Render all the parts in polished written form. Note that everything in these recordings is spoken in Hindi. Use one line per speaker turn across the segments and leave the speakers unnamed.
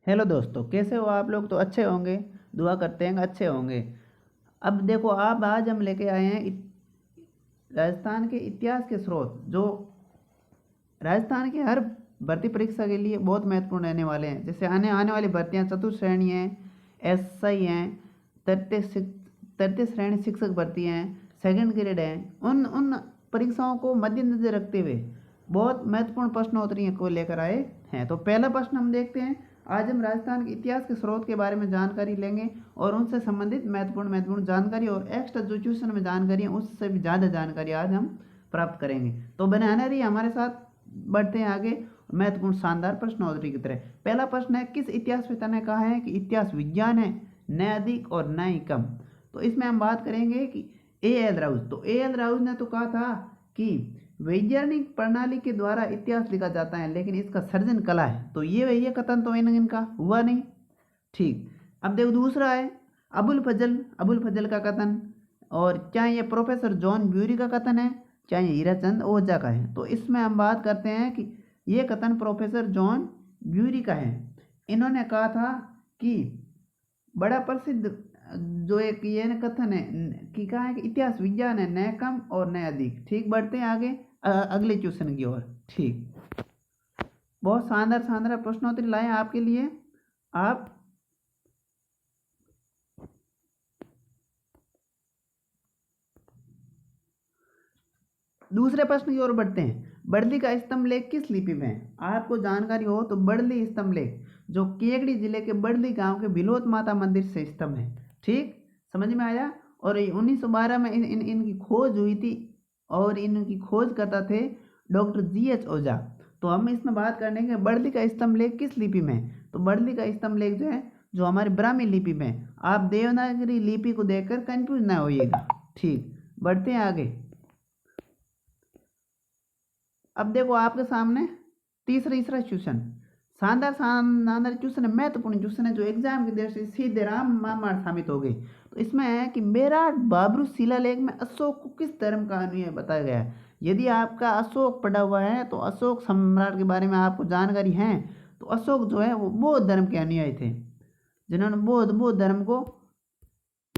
हेलो दोस्तों, कैसे हो आप लोग? तो अच्छे होंगे। दुआ करते हैं अच्छे होंगे। अब देखो, आप आज हम लेके आए हैं राजस्थान के इतिहास के स्रोत, जो राजस्थान की हर भर्ती परीक्षा के लिए बहुत महत्वपूर्ण रहने वाले हैं। जैसे आने आने वाली भर्तियां चतुश्रेणी हैं, एसआई हैं, तृतीय तृतीय श्रेणी शिक्षक भर्ती हैं, सेकंड ग्रेड हैं। उन उन परीक्षाओं को मद्देनजर रखते हुए बहुत महत्वपूर्ण प्रश्नोत्तरी को लेकर आए हैं। तो पहला प्रश्न हम देखते हैं। आज हम राजस्थान के इतिहास के स्रोत के बारे में जानकारी लेंगे और उनसे संबंधित महत्वपूर्ण जानकारी और एक्स्ट्रा जो ट्यूशन में जानकारी है उससे भी ज़्यादा जानकारी आज हम प्राप्त करेंगे। तो बने रहिए हमारे साथ। बढ़ते हैं आगे महत्वपूर्ण शानदार प्रश्नोत्तरी की तरह। पहला प्रश्न है, किस इतिहासवेत्ता ने कहा है कि इतिहास विज्ञान है, न अधिक और न ही कम? तो इसमें हम बात करेंगे कि A.L. राउज। तो A.L. राउज ने तो कहा था कि वैज्ञानिक प्रणाली के द्वारा इतिहास लिखा जाता है, लेकिन इसका सर्जन कला है। तो ये कथन तो इनका हुआ नहीं। ठीक। अब देखो दूसरा है अबुल फजल का कथन। और चाहे ये प्रोफेसर जॉन ब्यूरी का कथन है, चाहे हीराचंद ओझा का है। तो इसमें हम बात करते हैं कि ये कथन प्रोफेसर जॉन ब्यूरी का है। इन्होंने कहा था कि बड़ा प्रसिद्ध जो एक ये कथन है कि कहा है कि इतिहास विज्ञान है, न कम और न अधिक। ठीक। बढ़ते हैं आगे अगले क्वेश्चन की ओर। ठीक। बहुत शानदार शानदार प्रश्नोत्तरी लाए आपके लिए। आप दूसरे प्रश्न की ओर बढ़ते हैं। बड़ली का स्तंभ लेख किस लिपि में है? आपको जानकारी हो तो बड़ली स्तंभ लेख जो केकड़ी जिले के बड़ली गांव के बिलोत माता मंदिर से स्तंभ है। ठीक, समझ में आया। और 1912 में इनकी खोज हुई थी और इनकी खोज करता थे डॉक्टर G.H. ओझा। तो हम इसमें बात करने के बड़ली का स्तंभ लेख किस लिपि में है? तो बड़ली का स्तंभ लेख जो है जो हमारी ब्राह्मी लिपि में है। आप देवनागरी लिपि को देखकर कंफ्यूज ना होइएगा। ठीक। बढ़ते हैं आगे। अब देखो आपके सामने तीसरा क्वेश्चन, शानदार शानदार क्वेश्चन है, महत्वपूर्ण क्वेश्चन है, जो एग्जाम की दृष्टि से सीधे राम मार साबित हो गई। तो इसमें है कि मेराठ बाबरू शिलालेख में अशोक को किस धर्म का अनुयायी बताया गया है? यदि आपका अशोक पढ़ा हुआ है तो अशोक सम्राट के बारे में आपको जानकारी है। तो अशोक जो है वो बौद्ध धर्म के अनुयायी थे, जिन्होंने बौद्ध धर्म को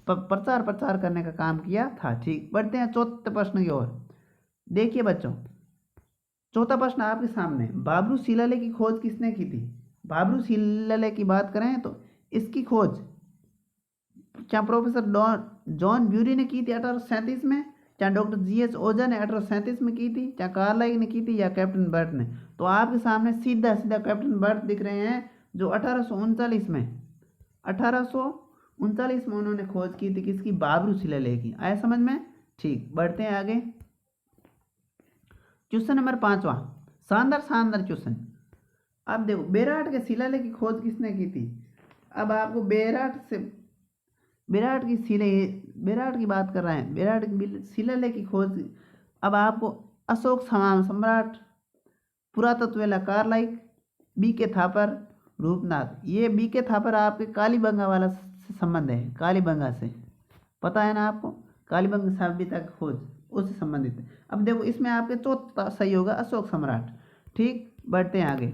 प्रचार करने का काम किया था। ठीक। बढ़ते हैं चौथे प्रश्न की ओर। देखिए बच्चों, चौथा प्रश्न आपके सामने, बाबरू शिलालेख की खोज किसने की थी? बाबरू शिलालेख की बात करें तो इसकी खोज क्या प्रोफेसर जॉन ब्यूरी ने की थी 1837 में, क्या डॉक्टर G.H. ओझा ने 1837 में की थी, क्या कार्लाइल ने की थी, या कैप्टन बर्ट ने? तो आपके सामने सीधा सीधा कैप्टन बर्ट दिख रहे हैं, जो 1839 में उन्होंने खोज की थी किसकी? बाबरू शिलालेख की। आया समझ में? ठीक। बढ़ते हैं आगे। क्वेश्चन नंबर 5वां, शानदार शानदार क्वेश्चन। अब देखो बेराट के शिलालेख की खोज किसने की थी? अब आपको बेराट की बात कर रहे हैं, बेराट की शिलालेख की खोज। अब आपको अशोक सम्राट, पुरातत्व कार्लाइक, B.K. थापर, रूपनाथ। ये B.K. थापर आपके कालीबंगा वाला संबंध है, कालीबंगा से, पता है ना आपको? कालीबंगा सभ्यता की खोज उससे संबंधित है। अब देखो इसमें आपके चौथा सही होगा अशोक सम्राट। ठीक। बढ़ते हैं आगे।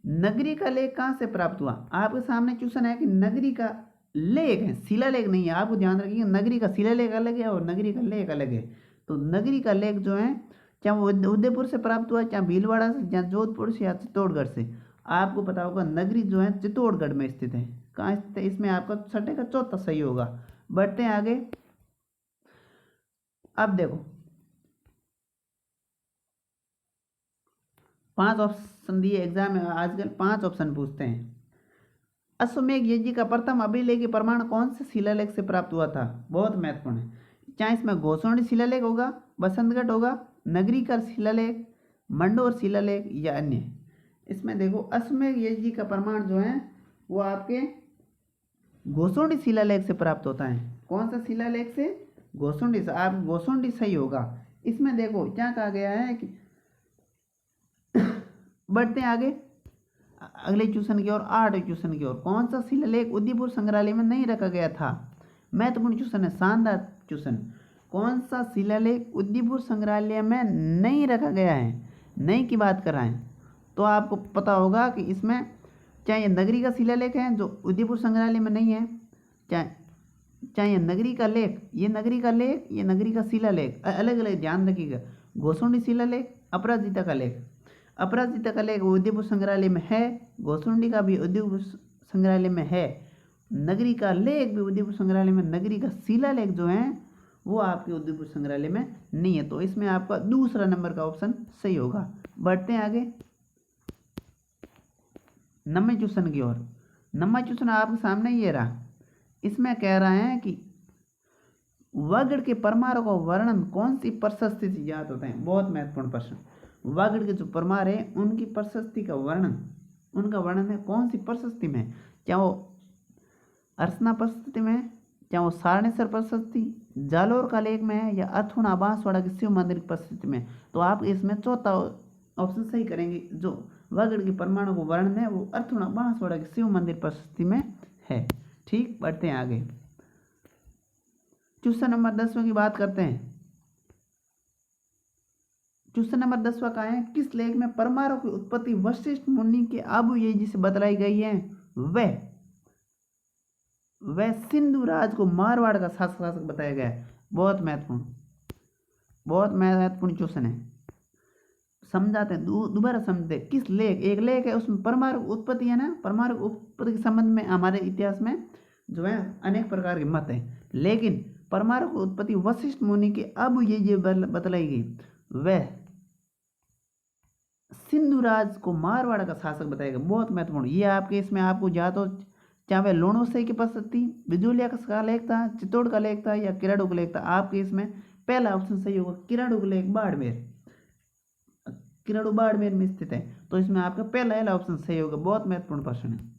नगरी का लेख कहाँ से प्राप्त हुआ? आपके सामने क्वेश्चन है कि नगरी का लेख है, शिलालेख नहीं है। आपको ध्यान रखिए, नगरी का शिलालेख अलग है और नगरी का लेख अलग है। तो नगरी का लेख जो है चाहे वो उदयपुर से प्राप्त हुआ, चाहे भीलवाड़ा से, चाहे जोधपुर से, या चित्तौड़गढ़ से। आपको पता होगा नगरी जो है चित्तौड़गढ़ में स्थित है। कहाँ स्थित है? इसमें आपका छठे का चौथा सही होगा। बढ़ते हैं आगे। अब देखो 5 ऑप्शन दिए एग्जाम में, आजकल 5 ऑप्शन पूछते हैं। अश्वमेध यज्ञ का प्रथम अभिलेख प्रमाण कौन से शिलालेख से प्राप्त हुआ था? बहुत महत्वपूर्ण है। चाहे इसमें घोषणी शिलालेख होगा, बसंतगढ़ होगा, नगरी का शिलालेख, मंडोर शिलालेख, या अन्य। इसमें देखो अश्वमेध यज्ञ का प्रमाण जो है वो आपके घोषणी शिलालेख से प्राप्त होता है। कौन सा शिलालेख से? घोषणी से। आप घोषणी सही होगा। इसमें देखो क्या कहा गया है कि बढ़ते हैं आगे अगले क्वेश्चन की ओर, 8वें क्वेश्चन की ओर। कौन सा शिलालेख उदयपुर संग्रहालय में नहीं रखा गया था? महत्वपूर्ण क्वेश्चन है, शानदार क्वेश्चन। कौन सा शिलालेख उदयपुर संग्रहालय में नहीं रखा गया है? नहीं की बात कर रहे हैं। तो आपको पता होगा कि इसमें चाहे ये नगरी का शिलालेख है जो उदयपुर संग्रहालय में नहीं है, चाहे चाहे ये नगरी का लेख, ये नगरी का लेख, ये नगरी का शिलालेख, अलग अलग ध्यान रखिएगा। घोसुंडी शिलालेख, अपराजिता का लेख, अपराजिता का लेख उदयपुर संग्रहालय में है, घोसुंडी का भी उदयपुर संग्रहालय में है, नगरी का लेख भी उदयपुर संग्रहालय में, नगरी का शिलालेख जो है वो आपके उदयपुर संग्रहालय में नहीं है। तो इसमें आपका दूसरा नंबर का ऑप्शन सही होगा। बढ़ते हैं आगे नम्बर क्वेश्चन की ओर। नम्बर क्वेश्चन आपके सामने ये रहा। इसमें कह रहे हैं कि वागड़ के परमाणु का वर्णन कौन सी प्रशस्ति से ज्ञात होते हैं। बहुत महत्वपूर्ण प्रश्न। वागड़ के जो परमाणु है उनकी प्रशस्ति का वर्णन, उनका वर्णन है कौन सी प्रशस्ति में, क्या वो अर्चना प्रशस्ति में, क्या वो सारणेश्वर प्रशस्ति, जालोर का लेख में है, या अथुना बांसवाड़ा के शिव मंदिर की प्रशस्ति में। तो आप इसमें चौथा ऑप्शन सही करेंगे। जो वागड़ के परमाणु को वर्णन है वो अथुना बांसवाड़ा के शिव मंदिर प्रशस्ति में है। ठीक, बढ़ते हैं आगे। क्वेश्चन नंबर 10वां की बात करते हैं। क्वेश्चन नंबर 10वां का है, किस लेख में परमाणु की उत्पत्ति वशिष्ठ मुनि के आबूयेजी से बतलाई गई है। वह सिंधु राज को मारवाड़ का शासक बताया गया है। बहुत महत्वपूर्ण, बहुत महत्वपूर्ण क्वेश्चन है। समझाते हैं, दोबारा समझते हैं। किस लेख, एक लेख है उसमें परमाणु उत्पत्ति है ना, परमाणु उत्पत्ति के संबंध में हमारे इतिहास में जो है अनेक प्रकार के मत हैं, लेकिन परमाणु की उत्पत्ति वशिष्ठ मुनि के अब ये बतलाई गई। वह सिंधु राज को मारवाड़ का शासक बताएगा। बहुत महत्वपूर्ण। ये आपके इसमें आपको या तो चाहे लोणोसई की प्रशस्ति, बिजोलिया का लेख था, चित्तौड़ का लेख था, या किराड़ू का लेख था। आपके इसमें पहला ऑप्शन सही होगा। किराड़ू का लेख बाड़मेर, किराड़ू बाड़मेर में स्थित है, तो इसमें आपका पहला ऑप्शन सही होगा। बहुत महत्वपूर्ण प्रश्न है।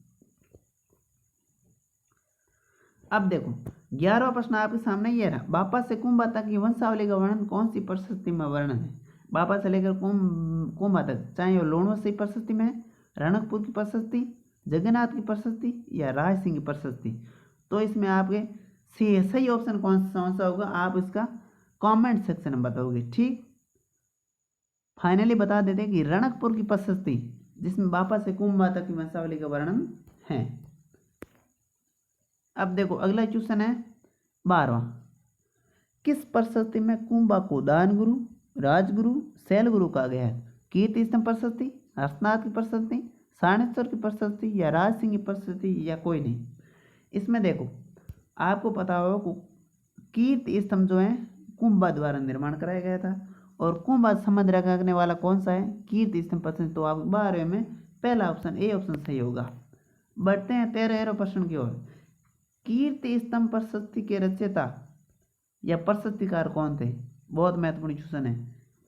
अब देखो 11वां प्रश्न आपके सामने ये रहा। बापा से कुंभा तक की वंशावली का वर्णन कौन सी प्रशस्ति में वर्णन है। बापा से लेकर कुंभा तक, चाहे वो लोणोसई प्रशस्ति में है, रणकपुर की प्रशस्ति, जगन्नाथ की प्रशस्ति, या राज सिंह की प्रशस्ति। तो इसमें आपके सही ऑप्शन कौन सा होगा, आप इसका कमेंट सेक्शन में बताओगे। ठीक, फाइनली बता देते हैं कि रणकपुर की प्रशस्ति, जिसमें बापा से कुंभा तक की वंशावली का वर्णन है। अब देखो अगला क्वेश्चन है 12वां। किस प्रशस्ति में कुंभा को दान गुरु, राजगुरु, शैल गुरु कहा गया है। कीर्ति स्तंभ प्रशस्ति, हर्षनाथ की प्रशस्ति, सारणेश्वर की प्रशस्ति, या राज सिंह की प्रशस्ति, या कोई नहीं। इसमें देखो आपको पता होगा कीर्ति स्तंभ जो है कुंभा द्वारा निर्माण कराया गया था, और कुंभा संबंध रखने वाला कौन सा है, कीर्ति स्तंभ प्रशस्ति। तो आप 12वें में पहला ऑप्शन ए ऑप्शन सही होगा। बढ़ते हैं 13वें प्रश्न की ओर। कीर्ति स्तंभ प्रशस्ति के रचयिता या प्रशस्तिकार कौन थे। बहुत महत्वपूर्ण क्वेश्चन है।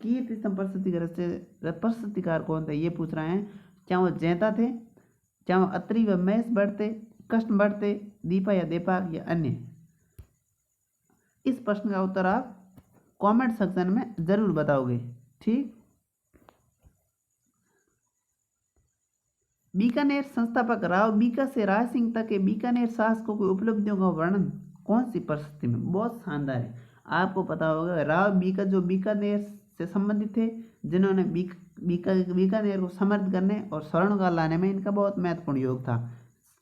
कीर्ति स्तंभ प्रशस्ति के प्रशस्तिकार कौन थे, ये पूछ रहे हैं। चाहे वो जैता थे, चाहे वो अत्रि व महेश भट्ट थे, कृष्ण भट्ट थे, दीपा या देपाक, या अन्य। इस प्रश्न का उत्तर आप कमेंट सेक्शन में जरूर बताओगे। ठीक, बीकानेर संस्थापक राव बीका से राज सिंह तक के बीकानेर शासकों की उपलब्धियों का वर्णन कौन सी प्रशस्ति में। बहुत शानदार है। आपको पता होगा राव बीका जो बीकानेर से संबंधित थे, जिन्होंने बीकानेर को समृद्ध करने और स्वर्णकाल लाने में इनका बहुत महत्वपूर्ण योग था।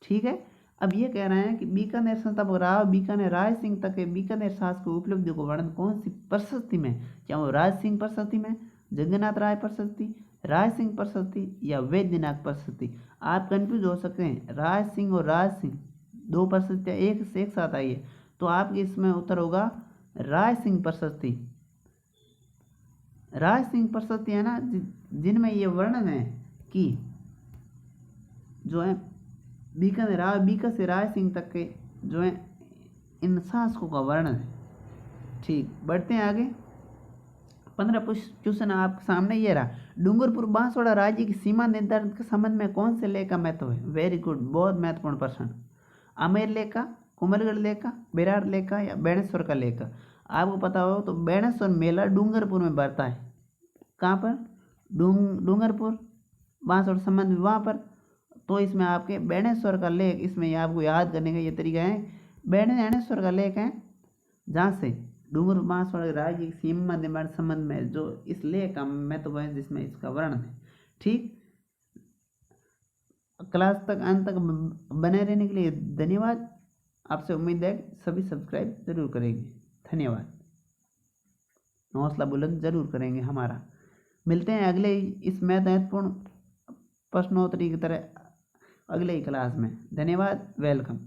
ठीक है, अब ये कह रहे हैं कि बीकानेर संस्थापक राव बीकानेर राज सिंह तक के बीकानेर शासकों की उपलब्धियों का वर्णन कौन सी प्रशस्ति में, चाहे वो राज सिंह प्रशस्ति में, जगन्नाथ राय प्रशस्ति, राज सिंह प्रशस्ति, या वैद्यनाथ प्रशस्ति। आप कंफ्यूज हो सकते हैं, राज सिंह और राज सिंह दो प्रशस्तियाँ एक साथ आई है, तो आपके इसमें उत्तर होगा राज सिंह प्रशस्ति। राज सिंह प्रशस्ति है ना, जिनमें ये वर्णन है कि जो है बीकानेर बीका से राज सिंह तक के जो है इन शासकों का वर्णन है। ठीक, बढ़ते हैं आगे। 15 क्वेश्चन आपके सामने ये रहा। डूंगरपुर बांसवाड़ा राज्य की सीमा निर्धारण के संबंध में कौन से लेख का महत्व है। वेरी गुड, बहुत महत्वपूर्ण प्रश्न। आमेर लेख का, कुमलगढ़ लेख का, बेरार लेख का, या बेणेश्वर का लेख का। आपको पता हो तो बेणेश्वर मेला डूंगरपुर में बढ़ता है। कहाँ पर, डूंगरपुर बांसवाड़ा संबंध में वहाँ पर। तो इसमें आपके बेणेश्वर का लेख, इसमें आपको याद करने का ये तरीका है। बेणेश्वर का लेख है जहाँ से डूंगर बांसवाड़ा राज्य की सीमा निर्माण संबंध में जो इस लेख का महत्व है, जिसमें इसका वर्णन है। ठीक, क्लास तक अंत तक बने रहने के लिए धन्यवाद। आपसे उम्मीद है कि सभी सब्सक्राइब ज़रूर करेंगे। धन्यवाद। हौसला बुलंद ज़रूर करेंगे हमारा। मिलते हैं अगले इस महत्वपूर्ण प्रश्नोत्तरी की तरह अगले ही क्लास में। धन्यवाद। वेलकम।